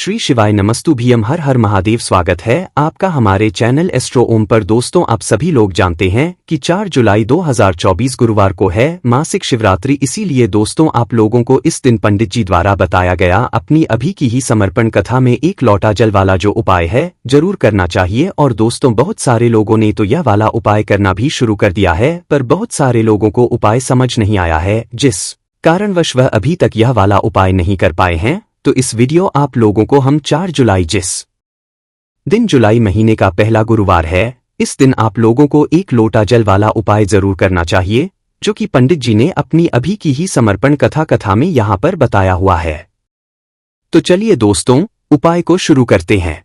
श्री शिवाय नमस्तुभ्यम हर हर महादेव। स्वागत है आपका हमारे चैनल एस्ट्रो ओम पर। दोस्तों, आप सभी लोग जानते हैं कि 4 जुलाई 2024 गुरुवार को है मासिक शिवरात्रि। इसीलिए दोस्तों, आप लोगों को इस दिन पंडित जी द्वारा बताया गया अपनी अभी की ही समर्पण कथा में एक लोटा जल वाला जो उपाय है जरूर करना चाहिए। और दोस्तों, बहुत सारे लोगों ने तो यह वाला उपाय करना भी शुरू कर दिया है, पर बहुत सारे लोगों को उपाय समझ नहीं आया है, जिस कारणवश वह अभी तक यह वाला उपाय नहीं कर पाए हैं। तो इस वीडियो आप लोगों को हम 4 जुलाई, जिस दिन जुलाई महीने का पहला गुरुवार है, इस दिन आप लोगों को एक लोटा जल वाला उपाय जरूर करना चाहिए, जो कि पंडित जी ने अपनी अभी की ही समर्पण कथा में यहां पर बताया हुआ है। तो चलिए दोस्तों, उपाय को शुरू करते हैं।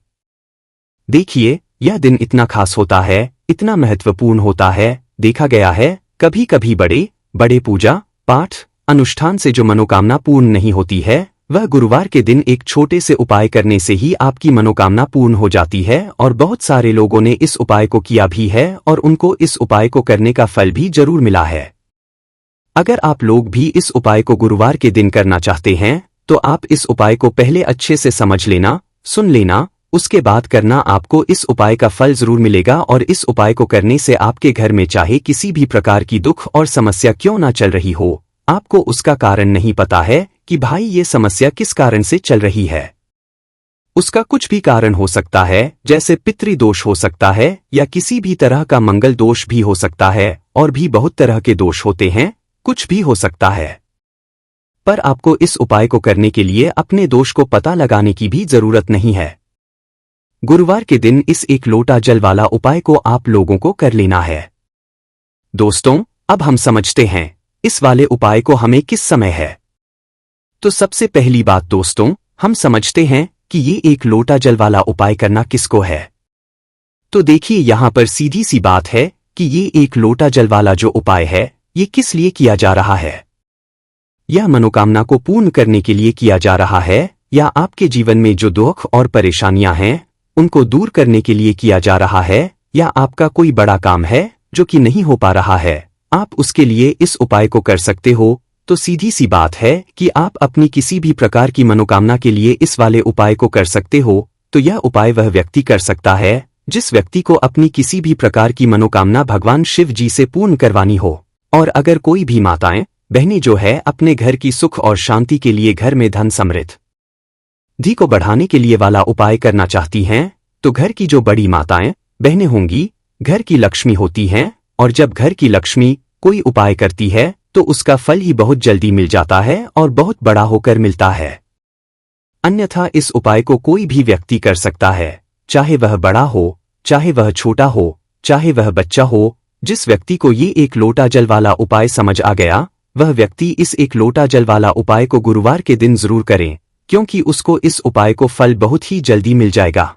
देखिए, यह दिन इतना खास होता है, इतना महत्वपूर्ण होता है। देखा गया है कभी कभी बड़े पूजा पाठ अनुष्ठान से जो मनोकामना पूर्ण नहीं होती है, वह गुरुवार के दिन एक छोटे से उपाय करने से ही आपकी मनोकामना पूर्ण हो जाती है। और बहुत सारे लोगों ने इस उपाय को किया भी है और उनको इस उपाय को करने का फल भी जरूर मिला है। अगर आप लोग भी इस उपाय को गुरुवार के दिन करना चाहते हैं, तो आप इस उपाय को पहले अच्छे से समझ लेना, सुन लेना, उसके बाद करना। आपको इस उपाय का फल जरूर मिलेगा। और इस उपाय को करने से आपके घर में चाहे किसी भी प्रकार की दुख और समस्या क्यों ना चल रही हो, आपको उसका कारण नहीं पता है कि भाई ये समस्या किस कारण से चल रही है। उसका कुछ भी कारण हो सकता है, जैसे पितृदोष हो सकता है या किसी भी तरह का मंगल दोष भी हो सकता है, और भी बहुत तरह के दोष होते हैं, कुछ भी हो सकता है। पर आपको इस उपाय को करने के लिए अपने दोष को पता लगाने की भी जरूरत नहीं है। गुरुवार के दिन इस एक लोटा जल वाला उपाय को आप लोगों को कर लेना है। दोस्तों, अब हम समझते हैं इस वाले उपाय को हमें किस समय है। तो सबसे पहली बात दोस्तों, हम समझते हैं कि ये एक लोटा जल वाला उपाय करना किसको है। तो देखिए, यहां पर सीधी सी बात है कि ये एक लोटा जल वाला जो उपाय है, ये किस लिए किया जा रहा है। यह मनोकामना को पूर्ण करने के लिए किया जा रहा है, या आपके जीवन में जो दुख और परेशानियां हैं उनको दूर करने के लिए किया जा रहा है, या आपका कोई बड़ा काम है जो कि नहीं हो पा रहा है, आप उसके लिए इस उपाय को कर सकते हो। तो सीधी सी बात है कि आप अपनी किसी भी प्रकार की मनोकामना के लिए इस वाले उपाय को कर सकते हो। तो यह उपाय वह व्यक्ति कर सकता है जिस व्यक्ति को अपनी किसी भी प्रकार की मनोकामना भगवान शिव जी से पूर्ण करवानी हो। और अगर कोई भी माताएं बहनें जो है अपने घर की सुख और शांति के लिए, घर में धन समृद्धि को बढ़ाने के लिए वाला उपाय करना चाहती हैं, तो घर की जो बड़ी माताएं बहनें होंगी, घर की लक्ष्मी होती हैं। और जब घर की लक्ष्मी कोई उपाय करती है तो उसका फल ही बहुत जल्दी मिल जाता है और बहुत बड़ा होकर मिलता है। अन्यथा इस उपाय को कोई भी व्यक्ति कर सकता है, चाहे वह बड़ा हो, चाहे वह छोटा हो, चाहे वह बच्चा हो। जिस व्यक्ति को ये एक लोटा जल वाला उपाय समझ आ गया, वह व्यक्ति इस एक लोटा जल वाला उपाय को गुरुवार के दिन जरूर करें, क्योंकि उसको इस उपाय को फल बहुत ही जल्दी मिल जाएगा।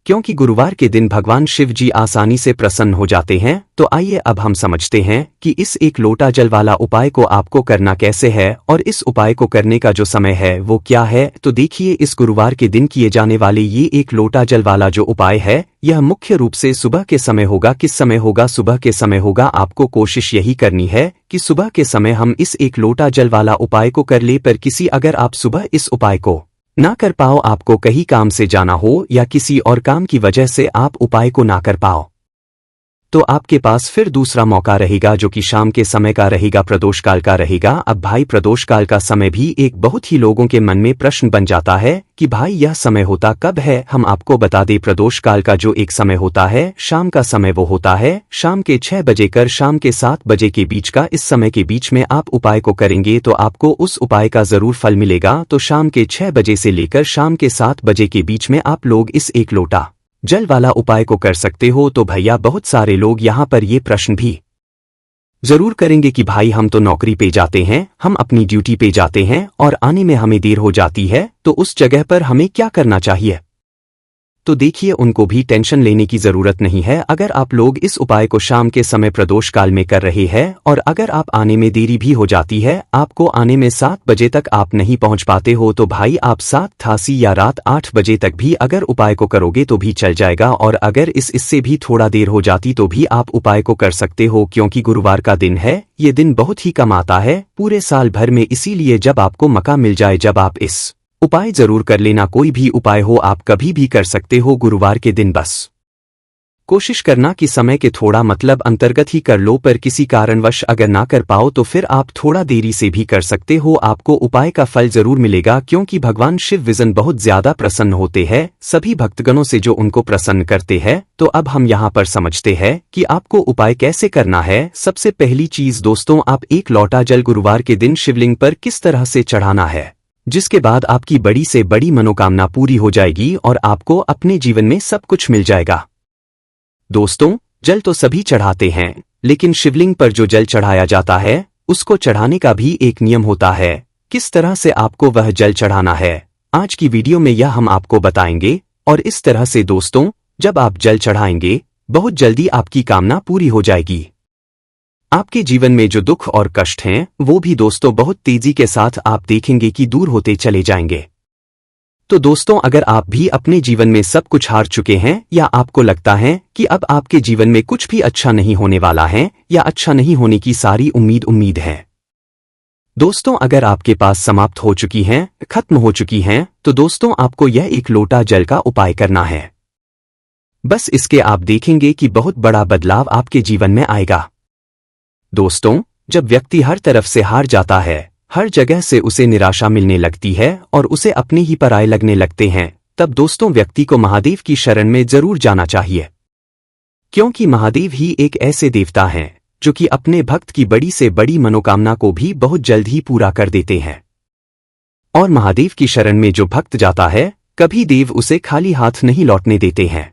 क्योंकि गुरुवार के दिन भगवान शिव जी आसानी से प्रसन्न हो जाते हैं। तो आइए अब हम समझते हैं कि इस एक लोटा जल वाला उपाय को आपको करना कैसे है, और इस उपाय को करने का जो समय है वो क्या है। तो देखिए, इस गुरुवार के दिन किए जाने वाले ये एक लोटा जल वाला जो उपाय है, यह मुख्य रूप से सुबह के समय होगा। किस समय होगा? सुबह के समय होगा। आपको कोशिश यही करनी है कि सुबह के समय हम इस एक लोटा जल वाला उपाय को कर ले। पर किसी अगर आप सुबह इस उपाय को ना कर पाओ, आपको कहीं काम से जाना हो या किसी और काम की वजह से आप उपाय को ना कर पाओ, तो आपके पास फिर दूसरा मौका रहेगा, जो कि शाम के समय का रहेगा, प्रदोष काल का रहेगा। अब भाई, प्रदोष काल का समय भी एक बहुत ही लोगों के मन में प्रश्न बन जाता है कि भाई यह समय होता कब है। हम आपको बता दें, प्रदोष काल का जो एक समय होता है, शाम का समय, वो होता है शाम के 6 बजे कर शाम के 7 बजे के बीच का। इस समय के बीच में आप उपाय को करेंगे तो आपको उस उपाय का जरूर फल मिलेगा। तो शाम के 6 बजे से लेकर शाम के 7 बजे के बीच में आप लोग इस एक लोटा जल वाला उपाय को कर सकते हो। तो भैया, बहुत सारे लोग यहाँ पर ये प्रश्न भी जरूर करेंगे कि भाई हम तो नौकरी पे जाते हैं, हम अपनी ड्यूटी पे जाते हैं और आने में हमें देर हो जाती है, तो उस जगह पर हमें क्या करना चाहिए। तो देखिए, उनको भी टेंशन लेने की जरूरत नहीं है। अगर आप लोग इस उपाय को शाम के समय प्रदोष काल में कर रहे हैं, और अगर आप आने में देरी भी हो जाती है, आपको आने में 7 बजे तक आप नहीं पहुंच पाते हो, तो भाई आप 7:88 या रात 8 बजे तक भी अगर उपाय को करोगे तो भी चल जाएगा। और अगर इससे भी थोड़ा देर हो जाती तो भी आप उपाय को कर सकते हो, क्योंकि गुरुवार का दिन है, ये दिन बहुत ही कम आता है पूरे साल भर में। इसीलिए जब आपको मौका मिल जाए, जब आप इस उपाय जरूर कर लेना, कोई भी उपाय हो आप कभी भी कर सकते हो गुरुवार के दिन, बस कोशिश करना कि समय के थोड़ा मतलब अंतर्गत ही कर लो, पर किसी कारणवश अगर ना कर पाओ तो फिर आप थोड़ा देरी से भी कर सकते हो, आपको उपाय का फल जरूर मिलेगा, क्योंकि भगवान शिव विजन बहुत ज्यादा प्रसन्न होते हैं सभी भक्तगणों से जो उनको प्रसन्न करते हैं। तो अब हम यहाँ पर समझते हैं कि आपको उपाय कैसे करना है। सबसे पहली चीज दोस्तों, आप एक लोटा जल गुरुवार के दिन शिवलिंग पर किस तरह से चढ़ाना है, जिसके बाद आपकी बड़ी से बड़ी मनोकामना पूरी हो जाएगी और आपको अपने जीवन में सब कुछ मिल जाएगा। दोस्तों, जल तो सभी चढ़ाते हैं, लेकिन शिवलिंग पर जो जल चढ़ाया जाता है उसको चढ़ाने का भी एक नियम होता है। किस तरह से आपको वह जल चढ़ाना है आज की वीडियो में यह हम आपको बताएंगे। और इस तरह से दोस्तों, जब आप जल चढ़ाएंगे बहुत जल्दी आपकी कामना पूरी हो जाएगी। आपके जीवन में जो दुख और कष्ट हैं वो भी दोस्तों बहुत तेजी के साथ आप देखेंगे कि दूर होते चले जाएंगे। तो दोस्तों, अगर आप भी अपने जीवन में सब कुछ हार चुके हैं या आपको लगता है कि अब आपके जीवन में कुछ भी अच्छा नहीं होने वाला है या अच्छा नहीं होने की सारी उम्मीद है दोस्तों, अगर आपके पास समाप्त हो चुकी हैं, खत्म हो चुकी हैं, तो दोस्तों आपको यह एक लोटा जल का उपाय करना है। बस इसके आप देखेंगे कि बहुत बड़ा बदलाव आपके जीवन में आएगा। दोस्तों, जब व्यक्ति हर तरफ से हार जाता है, हर जगह से उसे निराशा मिलने लगती है और उसे अपने ही पराये लगने लगते हैं, तब दोस्तों व्यक्ति को महादेव की शरण में जरूर जाना चाहिए, क्योंकि महादेव ही एक ऐसे देवता हैं जो कि अपने भक्त की बड़ी से बड़ी मनोकामना को भी बहुत जल्द ही पूरा कर देते हैं। और महादेव की शरण में जो भक्त जाता है कभी देव उसे खाली हाथ नहीं लौटने देते हैं।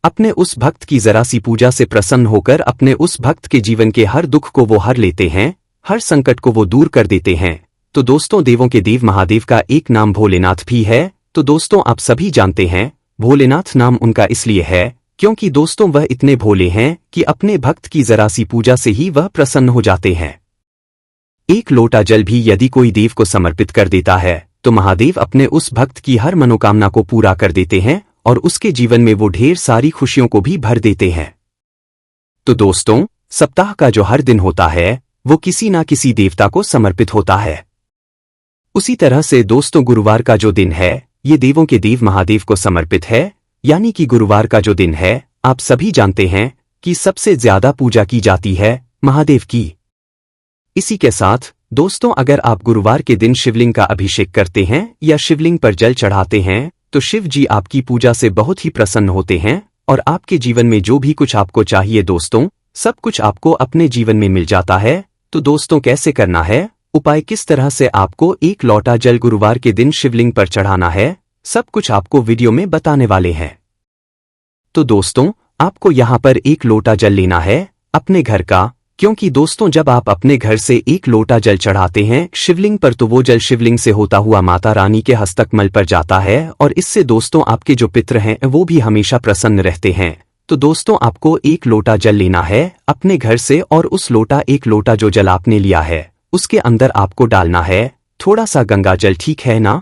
अपने उस भक्त की जरा सी पूजा से प्रसन्न होकर अपने उस भक्त के जीवन के हर दुख को वो हर लेते हैं, हर संकट को वो दूर कर देते हैं। तो दोस्तों, देवों के देव महादेव का एक नाम भोलेनाथ भी है। तो दोस्तों, आप सभी जानते हैं भोलेनाथ नाम उनका इसलिए है क्योंकि दोस्तों वह इतने भोले हैं कि अपने भक्त की जरा सी पूजा से ही वह प्रसन्न हो जाते हैं। एक लोटा जल भी यदि कोई देव को समर्पित कर देता है तो महादेव अपने उस भक्त की हर मनोकामना को पूरा कर देते हैं और उसके जीवन में वो ढेर सारी खुशियों को भी भर देते हैं। तो दोस्तों, सप्ताह का जो हर दिन होता है वो किसी ना किसी देवता को समर्पित होता है। उसी तरह से दोस्तों, गुरुवार का जो दिन है ये देवों के देव महादेव को समर्पित है, यानी कि गुरुवार का जो दिन है आप सभी जानते हैं कि सबसे ज्यादा पूजा की जाती है महादेव की। इसी के साथ दोस्तों, अगर आप गुरुवार के दिन शिवलिंग का अभिषेक करते हैं या शिवलिंग पर जल चढ़ाते हैं तो शिव जी आपकी पूजा से बहुत ही प्रसन्न होते हैं और आपके जीवन में जो भी कुछ आपको चाहिए दोस्तों सब कुछ आपको अपने जीवन में मिल जाता है। तो दोस्तों, कैसे करना है, उपाय किस तरह से आपको एक लोटा जल गुरुवार के दिन शिवलिंग पर चढ़ाना है, सब कुछ आपको वीडियो में बताने वाले हैं। तो दोस्तों, आपको यहाँ पर एक लोटा जल लेना है अपने घर का, क्योंकि दोस्तों जब आप अपने घर से एक लोटा जल चढ़ाते हैं शिवलिंग पर तो वो जल शिवलिंग से होता हुआ माता रानी के हस्तकमल पर जाता है और इससे दोस्तों आपके जो पितृ हैं वो भी हमेशा प्रसन्न रहते हैं। तो दोस्तों, आपको एक लोटा जल लेना है अपने घर से और उस एक लोटा जो जल आपने लिया है उसके अंदर आपको डालना है थोड़ा सा गंगा जल, ठीक है ना।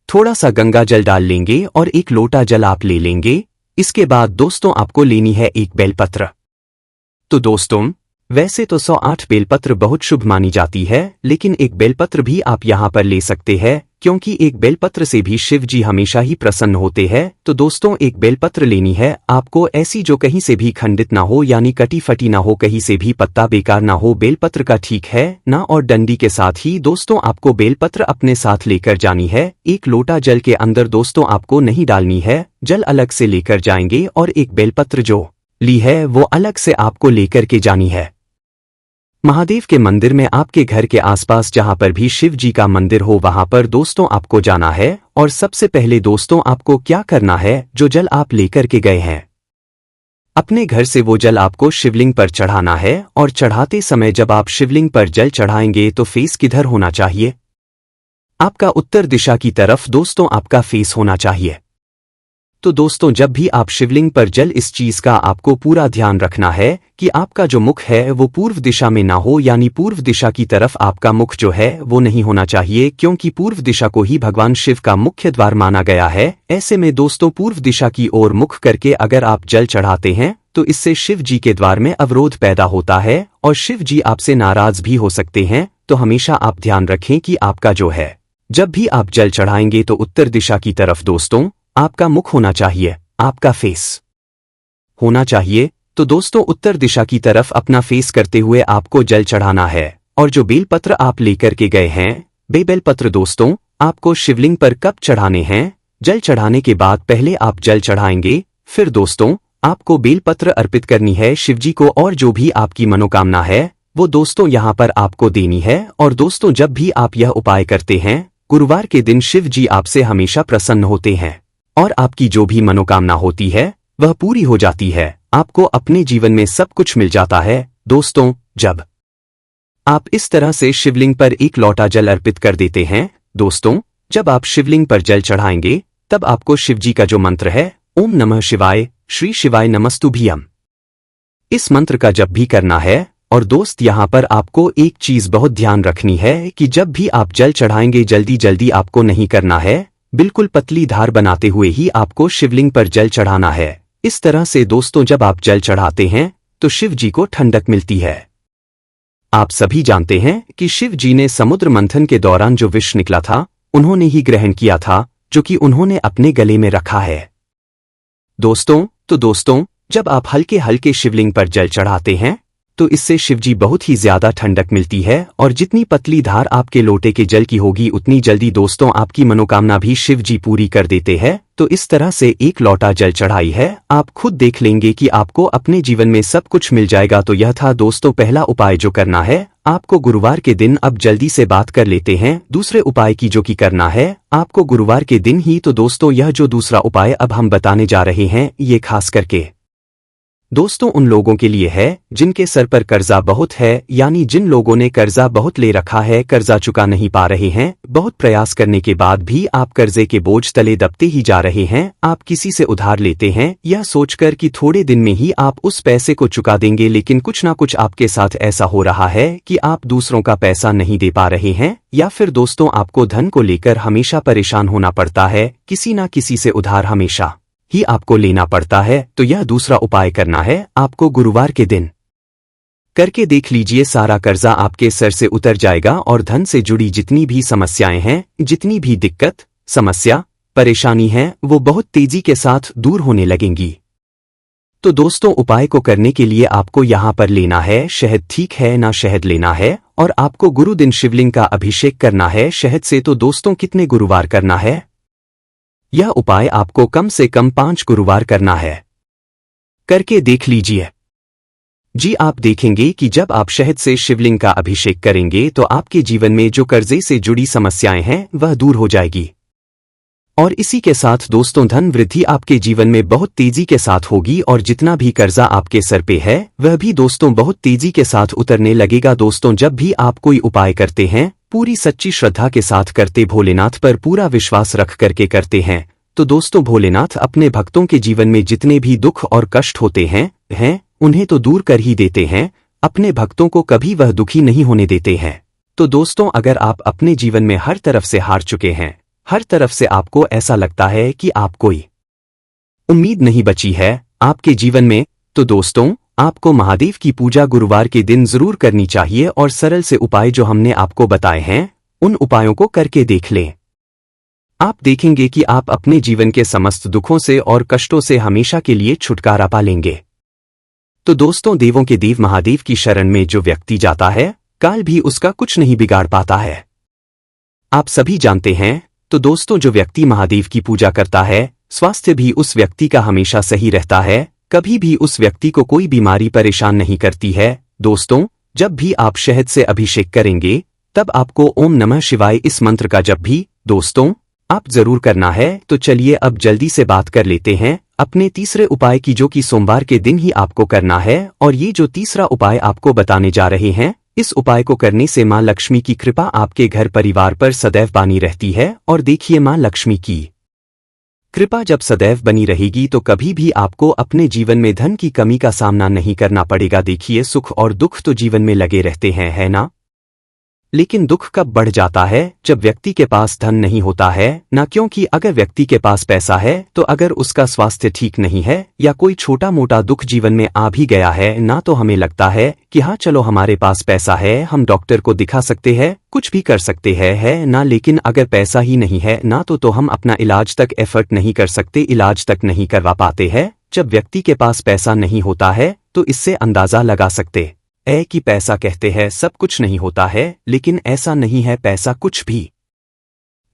थोड़ा सा गंगा जल डाल लेंगे और एक लोटा जल आप ले लेंगे। इसके बाद दोस्तों आपको लेनी है एक बेलपत्र। तो दोस्तों, वैसे तो 108 बेलपत्र बहुत शुभ मानी जाती है, लेकिन एक बेलपत्र भी आप यहाँ पर ले सकते हैं क्योंकि एक बेलपत्र से भी शिव जी हमेशा ही प्रसन्न होते हैं। तो दोस्तों, एक बेलपत्र लेनी है आपको ऐसी जो कहीं से भी खंडित ना हो, यानी कटी फटी ना हो, कहीं से भी पत्ता बेकार ना हो बेलपत्र का, ठीक है ना। और डंडी के साथ ही दोस्तों आपको बेलपत्र अपने साथ लेकर जानी है। एक लोटा जल के अंदर दोस्तों आपको नहीं डालनी है, जल अलग से लेकर जाएंगे और एक बेलपत्र जो ली है वो अलग से आपको लेकर के जानी है। महादेव के मंदिर में आपके घर के आसपास जहां पर भी शिव जी का मंदिर हो वहां पर दोस्तों आपको जाना है और सबसे पहले दोस्तों आपको क्या करना है, जो जल आप लेकर के गए हैं अपने घर से वो जल आपको शिवलिंग पर चढ़ाना है। और चढ़ाते समय जब आप शिवलिंग पर जल चढ़ाएंगे तो फेस किधर होना चाहिए, आपका उत्तर दिशा की तरफ दोस्तों आपका फेस होना चाहिए। तो दोस्तों, जब भी आप शिवलिंग पर जल, इस चीज का आपको पूरा ध्यान रखना है कि आपका जो मुख है वो पूर्व दिशा में ना हो, यानी पूर्व दिशा की तरफ आपका मुख जो है वो नहीं होना चाहिए, क्योंकि पूर्व दिशा को ही भगवान शिव का मुख्य द्वार माना गया है। ऐसे में दोस्तों पूर्व दिशा की ओर मुख करके अगर आप जल चढ़ाते हैं तो इससे शिव जी के द्वार में अवरोध पैदा होता है और शिव जी आपसे नाराज भी हो सकते हैं। तो हमेशा आप ध्यान रखें कि आपका जो है जब भी आप जल चढ़ाएंगे तो उत्तर दिशा की तरफ दोस्तों आपका मुख होना चाहिए, आपका फेस होना चाहिए। तो दोस्तों उत्तर दिशा की तरफ अपना फेस करते हुए आपको जल चढ़ाना है। और जो बेलपत्र आप लेकर के गए हैं, बेलपत्र दोस्तों आपको शिवलिंग पर कब चढ़ाने हैं? जल चढ़ाने के बाद पहले आप जल चढ़ाएंगे, फिर दोस्तों आपको बेलपत्र अर्पित करनी है शिवजी को, और जो भी आपकी मनोकामना है वो दोस्तों यहाँ पर आपको देनी है। और दोस्तों जब भी आप यह उपाय करते हैं, गुरुवार के दिन शिव जी आपसे हमेशा प्रसन्न होते हैं और आपकी जो भी मनोकामना होती है वह पूरी हो जाती है। आपको अपने जीवन में सब कुछ मिल जाता है। दोस्तों जब आप इस तरह से शिवलिंग पर एक लोटा जल अर्पित कर देते हैं, दोस्तों जब आप शिवलिंग पर जल चढ़ाएंगे तब आपको शिवजी का जो मंत्र है ओम नमः शिवाय श्री शिवाय नमस्तुभ्यम, इस मंत्र का जब भी करना है। और दोस्त यहाँ पर आपको एक चीज बहुत ध्यान रखनी है कि जब भी आप जल चढ़ाएंगे जल्दी जल्दी आपको नहीं करना है, बिल्कुल पतली धार बनाते हुए ही आपको शिवलिंग पर जल चढ़ाना है। इस तरह से दोस्तों जब आप जल चढ़ाते हैं तो शिव जी को ठंडक मिलती है। आप सभी जानते हैं कि शिव जी ने समुद्र मंथन के दौरान जो विष निकला था उन्होंने ही ग्रहण किया था, जो कि उन्होंने अपने गले में रखा है। दोस्तों जब आप हल्के हल्के शिवलिंग पर जल चढ़ाते हैं तो इससे शिवजी बहुत ही ज्यादा ठंडक मिलती है, और जितनी पतली धार आपके लोटे के जल की होगी उतनी जल्दी दोस्तों आपकी मनोकामना भी शिवजी पूरी कर देते हैं। तो इस तरह से एक लोटा जल चढ़ाई है, आप खुद देख लेंगे कि आपको अपने जीवन में सब कुछ मिल जाएगा। तो यह था दोस्तों पहला उपाय जो करना है आपको गुरुवार के दिन। अब जल्दी से बात कर लेते हैं दूसरे उपाय की, जो कि करना है आपको गुरुवार के दिन ही। तो दोस्तों यह जो दूसरा उपाय अब हम बताने जा रहे हैं ये खास करके दोस्तों उन लोगों के लिए है जिनके सर पर कर्जा बहुत है, यानी जिन लोगों ने कर्जा बहुत ले रखा है, कर्जा चुका नहीं पा रहे हैं, बहुत प्रयास करने के बाद भी आप कर्जे के बोझ तले दबते ही जा रहे हैं। आप किसी से उधार लेते हैं यह सोचकर कि थोड़े दिन में ही आप उस पैसे को चुका देंगे, लेकिन कुछ ना कुछ आपके साथ ऐसा हो रहा है कि आप दूसरों का पैसा नहीं दे पा रहे हैं, या फिर दोस्तों आपको धन को लेकर हमेशा परेशान होना पड़ता है, किसी ना किसी से उधार हमेशा ही आपको लेना पड़ता है। तो यह दूसरा उपाय करना है आपको गुरुवार के दिन। करके देख लीजिए, सारा कर्जा आपके सर से उतर जाएगा और धन से जुड़ी जितनी भी समस्याएं हैं, जितनी भी दिक्कत, समस्या, परेशानी है, वो बहुत तेजी के साथ दूर होने लगेंगी। तो दोस्तों उपाय को करने के लिए आपको यहाँ पर लेना है शहद, ठीक है ना? शहद लेना है और आपको गुरु दिन शिवलिंग का अभिषेक करना है शहद से। तो दोस्तों कितने गुरुवार करना है? यह उपाय आपको कम से कम 5 गुरुवार करना है। करके देख लीजिए जी, आप देखेंगे कि जब आप शहद से शिवलिंग का अभिषेक करेंगे तो आपके जीवन में जो कर्जे से जुड़ी समस्याएं हैं वह दूर हो जाएगी, और इसी के साथ दोस्तों धन वृद्धि आपके जीवन में बहुत तेजी के साथ होगी, और जितना भी कर्जा आपके सर पे है वह भी दोस्तों बहुत तेजी के साथ उतरने लगेगा। दोस्तों जब भी आप कोई उपाय करते हैं पूरी सच्ची श्रद्धा के साथ करते, भोलेनाथ पर पूरा विश्वास रख करके करते हैं, तो दोस्तों भोलेनाथ अपने भक्तों के जीवन में जितने भी दुख और कष्ट होते हैं उन्हें तो दूर कर ही देते हैं, अपने भक्तों को कभी वह दुखी नहीं होने देते हैं। तो दोस्तों अगर आप अपने जीवन में हर तरफ से हार चुके हैं, हर तरफ से आपको ऐसा लगता है कि आप कोई उम्मीद नहीं बची है आपके जीवन में, तो दोस्तों आपको महादेव की पूजा गुरुवार के दिन जरूर करनी चाहिए। और सरल से उपाय जो हमने आपको बताए हैं उन उपायों को करके देख लें, आप देखेंगे कि आप अपने जीवन के समस्त दुखों से और कष्टों से हमेशा के लिए छुटकारा पा लेंगे। तो दोस्तों देवों के देव महादेव की शरण में जो व्यक्ति जाता है काल भी उसका कुछ नहीं बिगाड़ पाता है, आप सभी जानते हैं। तो दोस्तों जो व्यक्ति महादेव की पूजा करता है स्वास्थ्य भी उस व्यक्ति का हमेशा सही रहता है, कभी भी उस व्यक्ति को कोई बीमारी परेशान नहीं करती है। दोस्तों जब भी आप शहद से अभिषेक करेंगे तब आपको ओम नमः शिवाय इस मंत्र का जब भी दोस्तों आप जरूर करना है। तो चलिए अब जल्दी से बात कर लेते हैं अपने तीसरे उपाय की, जो कि सोमवार के दिन ही आपको करना है। और ये जो तीसरा उपाय आपको बताने जा रहे हैं, इस उपाय को करने से मां लक्ष्मी की कृपा आपके घर परिवार पर सदैव बनी रहती है। और देखिए मां लक्ष्मी की कृपा जब सदैव बनी रहेगी तो कभी भी आपको अपने जीवन में धन की कमी का सामना नहीं करना पड़ेगा। देखिए सुख और दुख तो जीवन में लगे रहते हैं, है ना? लेकिन दुख कब बढ़ जाता है जब व्यक्ति के पास धन नहीं होता है, ना क्योंकि अगर व्यक्ति के पास पैसा है तो अगर उसका स्वास्थ्य ठीक नहीं है या कोई छोटा मोटा दुख जीवन में आ भी गया है ना तो हमें लगता है कि हाँ चलो हमारे पास पैसा है, हम डॉक्टर को दिखा सकते हैं, कुछ भी कर सकते है ना। लेकिन अगर पैसा ही नहीं है ना तो हम अपना इलाज तक एफर्ट नहीं कर सकते, इलाज तक नहीं करवा पाते हैं। जब व्यक्ति के पास पैसा नहीं होता है तो इससे अंदाजा लगा सकते कि पैसा कहते हैं सब कुछ नहीं होता है, लेकिन ऐसा नहीं है, पैसा कुछ भी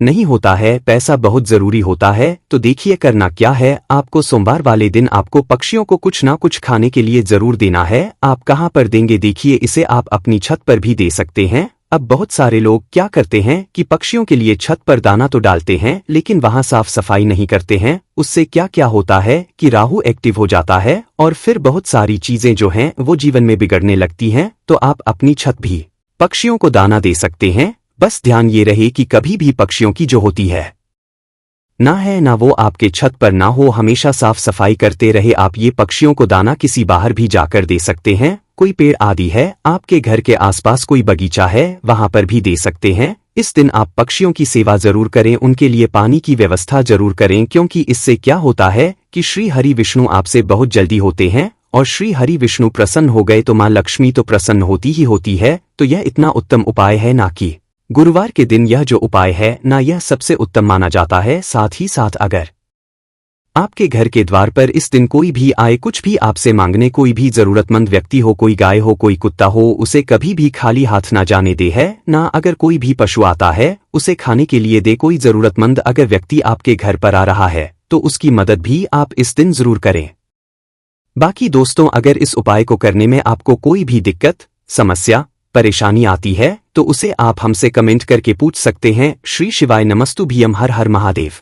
नहीं होता है, पैसा बहुत जरूरी होता है। तो देखिए करना क्या है आपको। सोमवार वाले दिन आपको पक्षियों को कुछ ना कुछ खाने के लिए जरूर देना है। आप कहाँ पर देंगे? देखिए इसे आप अपनी छत पर भी दे सकते हैं। अब बहुत सारे लोग क्या करते हैं कि पक्षियों के लिए छत पर दाना तो डालते हैं लेकिन वहां साफ सफाई नहीं करते हैं। उससे क्या क्या होता है कि राहु एक्टिव हो जाता है और फिर बहुत सारी चीजें जो हैं वो जीवन में बिगड़ने लगती हैं। तो आप अपनी छत भी पक्षियों को दाना दे सकते हैं। बस ध्यान ये रहे कि कभी भी पक्षियों की जो होती है ना वो आपके छत पर ना हो, हमेशा साफ सफाई करते रहे। आप ये पक्षियों को दाना किसी बाहर भी जाकर दे सकते हैं। कोई पेड़ आदि है आपके घर के आसपास, कोई बगीचा है वहां पर भी दे सकते हैं। इस दिन आप पक्षियों की सेवा जरूर करें, उनके लिए पानी की व्यवस्था जरूर करें, क्योंकि इससे क्या होता है कि श्री हरि विष्णु आपसे बहुत जल्दी होते हैं और श्री हरि विष्णु प्रसन्न हो गए तो माँ लक्ष्मी तो प्रसन्न होती ही होती है। तो यह इतना उत्तम उपाय है ना कि गुरुवार के दिन यह जो उपाय है ना यह सबसे उत्तम माना जाता है। साथ ही साथ अगर आपके घर के द्वार पर इस दिन कोई भी आए कुछ भी आपसे मांगने, कोई भी जरूरतमंद व्यक्ति हो, कोई गाय हो, कोई कुत्ता हो, उसे कभी भी खाली हाथ ना जाने दे है ना। अगर कोई भी पशु आता है उसे खाने के लिए दे। कोई जरूरतमंद अगर व्यक्ति आपके घर पर आ रहा है तो उसकी मदद भी आप इस दिन जरूर करें। बाकी दोस्तों अगर इस उपाय को करने में आपको कोई भी दिक्कत, समस्या, परेशानी आती है तो उसे आप हमसे कमेंट करके पूछ सकते हैं। श्री शिवाय नमस्तुभ्यम। हर हर महादेव।